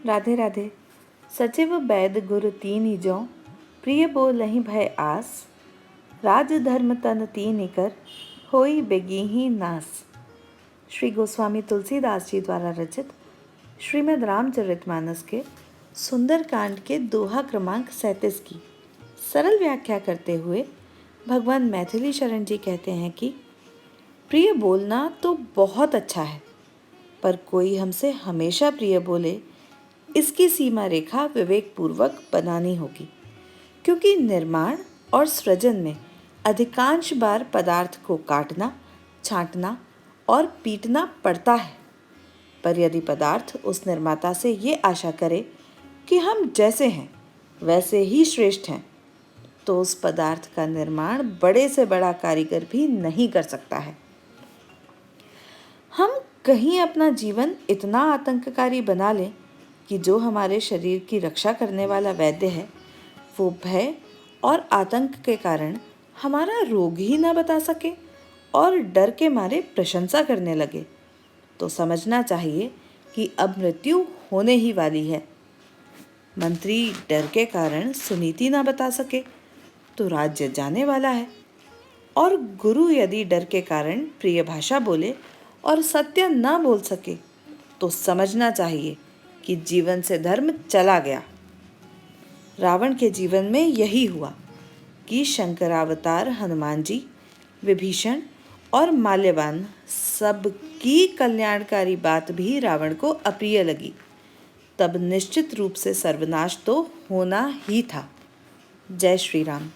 राधे राधे। सचिव बैद गुरु तीन जो, प्रिय बोलहि भय आस, राज धर्म तन तीन कर, होई बेगीही नास। श्री गोस्वामी तुलसीदास जी द्वारा रचित श्रीमद् रामचरितमानस के सुंदर कांड के दोहा क्रमांक 37 की सरल व्याख्या करते हुए भगवान मैथिली शरण जी कहते हैं कि प्रिय बोलना तो बहुत अच्छा है, पर कोई हमसे हमेशा प्रिय बोले इसकी सीमा रेखा विवेकपूर्वक बनानी होगी, क्योंकि निर्माण और सृजन में अधिकांश बार पदार्थ को काटना, छांटना और पीटना पड़ता है। पर यदि पदार्थ उस निर्माता से ये आशा करे कि हम जैसे हैं वैसे ही श्रेष्ठ हैं, तो उस पदार्थ का निर्माण बड़े से बड़ा कारीगर भी नहीं कर सकता है। हम कहीं अपना जीवन इतना आतंककारी बना लें कि जो हमारे शरीर की रक्षा करने वाला वैद्य है, वो भय और आतंक के कारण हमारा रोग ही ना बता सके और डर के मारे प्रशंसा करने लगे, तो समझना चाहिए कि अब मृत्यु होने ही वाली है। मंत्री डर के कारण सुनीति ना बता सके तो राज्य जाने वाला है, और गुरु यदि डर के कारण प्रिय भाषा बोले और सत्य ना बोल सके तो समझना चाहिए कि जीवन से धर्म चला गया। रावण के जीवन में यही हुआ कि शंकरावतार हनुमान जी, विभीषण और माल्यवान सबकी कल्याणकारी बात भी रावण को अप्रिय लगी। तब निश्चित रूप से सर्वनाश तो होना ही था। जय श्री राम।